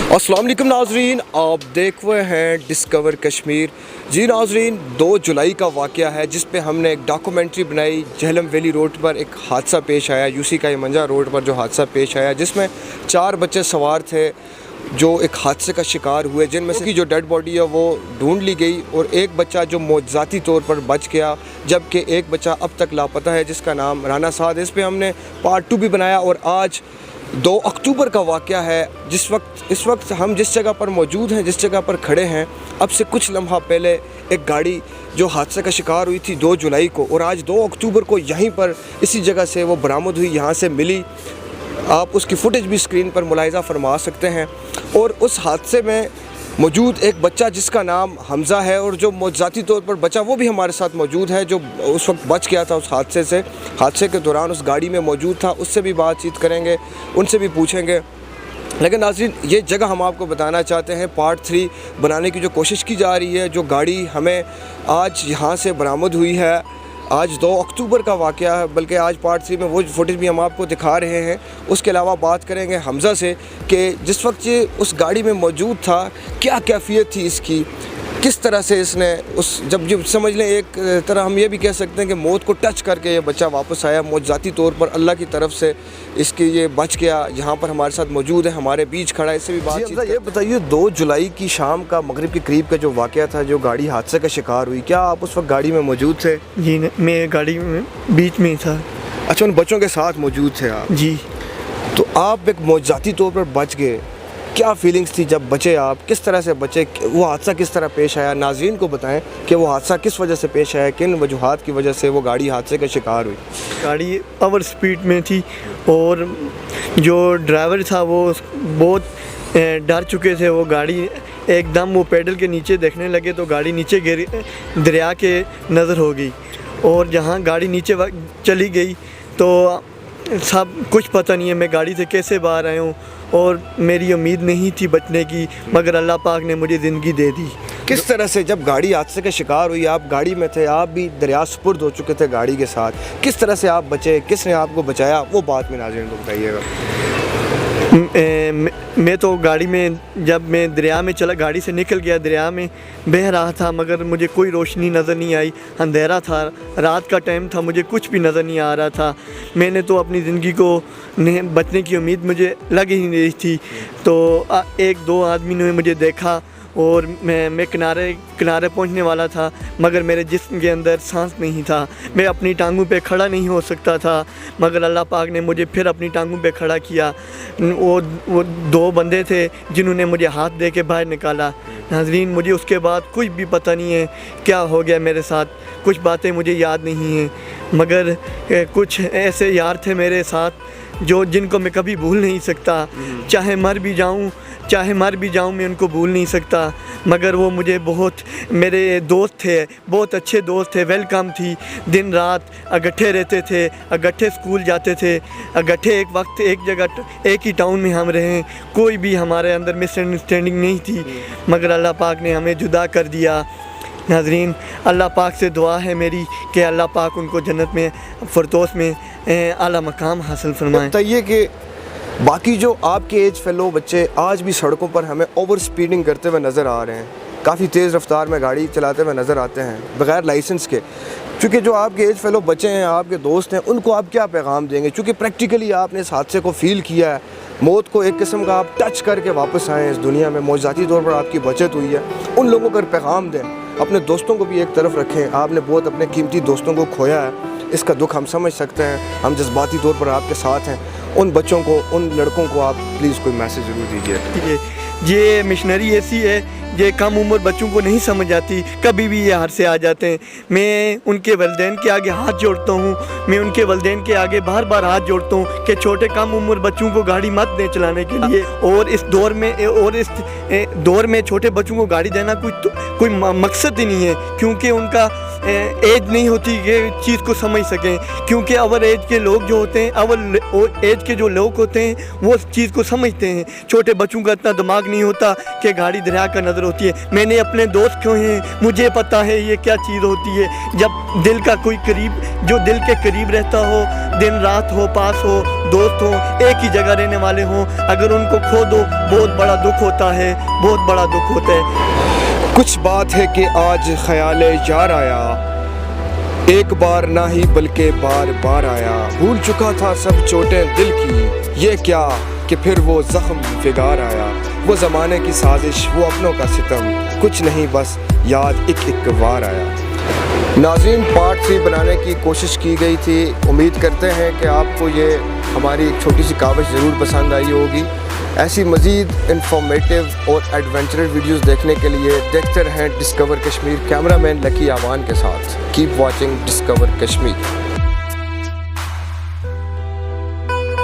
अस्सलाम वालेकुम नाजरीन, आप देख रहे हैं डिस्कवर कश्मीर। जी नाजरीन, 2 जुलाई का वाक़या है जिस पे हमने एक डॉक्यूमेंट्री बनाई। झेलम वैली रोड पर एक हादसा पेश आया, यूसी का मंजा रोड पर जो हादसा पेश आया जिसमें 4 बच्चे सवार थे जो एक हादसे का शिकार हुए, जिनमें से जो डेड बॉडी है वो ढूंढ ली गई और एक बच्चा जो मौजज़ाती तौर पर बच गया, जबकि एक बच्चा अब तक लापता है जिसका नाम राना साद। इस पे हमने पार्ट 2 भी बनाया और आज 2 अक्टूबर का वाक़या है। इस वक्त हम जिस जगह पर मौजूद हैं, जिस जगह पर खड़े हैं, अब से कुछ लम्हा पहले एक गाड़ी जो हादसे का शिकार हुई थी 2 जुलाई को, और आज 2 अक्टूबर को यहीं पर इसी जगह से वो बरामद हुई, यहाँ से मिली। आप उसकी फुटेज भी स्क्रीन पर मुलाहिज़ा फरमा सकते हैं। और उस हादसे में मौजूद एक बच्चा जिसका नाम हमज़ा है और जो मौजज़ाती तौर पर बचा वो भी हमारे साथ मौजूद है, जो उस वक्त बच गया था उस हादसे से। हादसे के दौरान उस गाड़ी में मौजूद था, उससे भी बातचीत करेंगे, उनसे भी पूछेंगे। लेकिन नाज़रीन, ये जगह हम आपको बताना चाहते हैं, पार्ट 3 बनाने की जो कोशिश की जा रही है, जो गाड़ी हमें आज यहाँ से बरामद हुई है, आज 2 अक्टूबर का वाक़या है, बल्कि आज पार्ट 3 में वो फुटेज भी हम आपको दिखा रहे हैं। उसके अलावा बात करेंगे हमज़ा से कि जिस वक्त ये उस गाड़ी में मौजूद था क्या कैफियत थी इसकी, किस तरह से इसने जब समझ लें एक तरह हम ये भी कह सकते हैं कि मौत को टच करके ये बच्चा वापस आया। मौजज़ाती तौर पर अल्लाह की तरफ से इसके ये बच गया, यहाँ पर हमारे साथ मौजूद है, हमारे बीच खड़ा है, इससे भी बात। ये बताइए, 2 जुलाई की शाम का मगरिब के करीब का जो वाक़या था, जो गाड़ी हादसे का शिकार हुई, क्या आप उस वक्त गाड़ी में मौजूद थे? जी मैं गाड़ी में बीच में था। अच्छा, उन बच्चों के साथ मौजूद थे आप? जी। तो आप एक मौजज़ाती तौर पर बच गए, क्या फीलिंग्स थी जब बचे आप? किस तरह से बचे? वो हादसा किस तरह पेश आया? नाज़रीन को बताएं कि वो हादसा किस वजह से पेश आया, किन वजूहात की वजह से वो गाड़ी हादसे का शिकार हुई? गाड़ी ओवर स्पीड में थी और जो ड्राइवर था वो बहुत डर चुके थे। वो गाड़ी एकदम वो पेडल के नीचे देखने लगे तो गाड़ी नीचे गिर दरिया के नज़र हो गई, और जहाँ गाड़ी नीचे चली गई तो सब कुछ पता नहीं है मैं गाड़ी से कैसे बाहर आया हूँ, और मेरी उम्मीद नहीं थी बचने की, मगर अल्लाह पाक ने मुझे ज़िंदगी दे दी। किस तरह से जब गाड़ी हादसे का शिकार हुई, आप गाड़ी में थे, आप भी दरिया सुपुर्द हो चुके थे गाड़ी के साथ, किस तरह से आप बचे, किसने आपको बचाया, वो बात में नाज़रीन को बताइएगा। मैं तो गाड़ी में जब मैं दरिया में चला, गाड़ी से निकल गया, दरिया में बह रहा था, मगर मुझे कोई रोशनी नज़र नहीं आई, अंधेरा था, रात का टाइम था, मुझे कुछ भी नज़र नहीं आ रहा था। मैंने तो अपनी ज़िंदगी को बचने की उम्मीद मुझे लग ही नहीं थी। तो 1-2 आदमी ने मुझे देखा और मैं किनारे पहुंचने वाला था, मगर मेरे जिस्म के अंदर सांस नहीं था, मैं अपनी टांगों पे खड़ा नहीं हो सकता था, मगर अल्लाह पाक ने मुझे फिर अपनी टांगों पे खड़ा किया। वो 2 बंदे थे जिन्होंने मुझे हाथ दे के बाहर निकाला। नाज़रीन, मुझे उसके बाद कुछ भी पता नहीं है क्या हो गया मेरे साथ, कुछ बातें मुझे याद नहीं हैं, मगर कुछ ऐसे यार थे मेरे साथ जिनको मैं कभी भूल नहीं सकता। चाहे मर भी जाऊं मैं उनको भूल नहीं सकता, मगर वो मुझे मेरे दोस्त थे, बहुत अच्छे दोस्त थे, वेलकम थी। दिन रात इकट्ठे रहते थे, इकट्ठे स्कूल जाते थे, इकट्ठे एक वक्त एक जगह एक ही टाउन में हम रहे, कोई भी हमारे अंदर मिसअंडरस्टैंडिंग नहीं थी, मगर अल्लाह पाक ने हमें जुदा कर दिया। नाज़रीन, अल्लाह पाक से दुआ है मेरी कि अल्लाह पाक उनको जन्नत में फ़िरदौस में आला मकाम हासिल फरमाए। बताइए कि बाकी जो आपके एज फेलो बच्चे आज भी सड़कों पर हमें ओवर स्पीडिंग करते हुए नज़र आ रहे हैं, काफ़ी तेज़ रफ्तार में गाड़ी चलाते हुए नज़र आते हैं बग़ैर लाइसेंस के, चूँकि जो आपके एज फेलो बच्चे हैं, आपके दोस्त हैं, उनको आप क्या पैगाम देंगे? चूँकि प्रैक्टिकली आपने इस हादसे को फ़ील किया है, मौत को एक किस्म का आप टच करके वापस आए हैं इस दुनिया में, मौजज़ाती तौर पर आपकी बचत हुई है, उन लोगों को पैगाम दें। अपने दोस्तों को भी एक तरफ रखें, आपने बहुत अपने कीमती दोस्तों को खोया है, इसका दुख हम समझ सकते हैं, हम जज्बाती तौर पर आपके साथ हैं। उन बच्चों को, उन लड़कों को आप प्लीज़ कोई मैसेज ज़रूर दीजिए। ये मिशनरी ऐसी है, ये कम उम्र बच्चों को नहीं समझ आती, कभी भी ये हादसे आ जाते हैं। मैं उनके वालिदैन के आगे हाथ जोड़ता हूँ, मैं उनके वालिदैन के आगे बार बार हाथ जोड़ता हूँ कि छोटे कम उम्र बच्चों को गाड़ी मत दें चलाने के लिए। और इस दौर में छोटे बच्चों को गाड़ी देना कोई मकसद ही नहीं है, क्योंकि उनका एज नहीं होती ये चीज़ को समझ सकें, क्योंकि ओवर एज के लोग जो होते हैं, ओवर एज के जो लोग होते हैं वो चीज़ को समझते हैं। छोटे बच्चों का इतना दिमाग नहीं होता कि गाड़ी दरिया का नज़र होती है। मैंने अपने दोस्त को हैं, मुझे पता है ये क्या चीज़ होती है। जब दिल का कोई करीब, जो दिल के करीब रहता हो, दिन रात हो, पास हो, दोस्त हो, एक ही जगह रहने वाले हों, अगर उनको खो दो बहुत बड़ा दुख होता है, बहुत बड़ा दुख होता है। कुछ बात है कि आज ख्याल यार आया, एक बार ना ही बल्कि बार बार आया। भूल चुका था सब चोटें दिल की, ये क्या कि फिर वो ज़ख्म फिगार आया। वो ज़माने की साजिश, वो अपनों का सितम, कुछ नहीं बस याद एक एक बार आया। नाज़रीन, पार्ट 3 बनाने की कोशिश की गई थी। उम्मीद करते हैं कि आपको ये हमारी एक छोटी सी काविश ज़रूर पसंद आई होगी। ऐसी मज़ीद इंफॉर्मेटिव और एडवेंचरस वीडियोस देखने के लिए देखते रहें डिस्कवर कश्मीर। कैमरामैन लकी आवान के साथ। Keep watching discover Kashmir.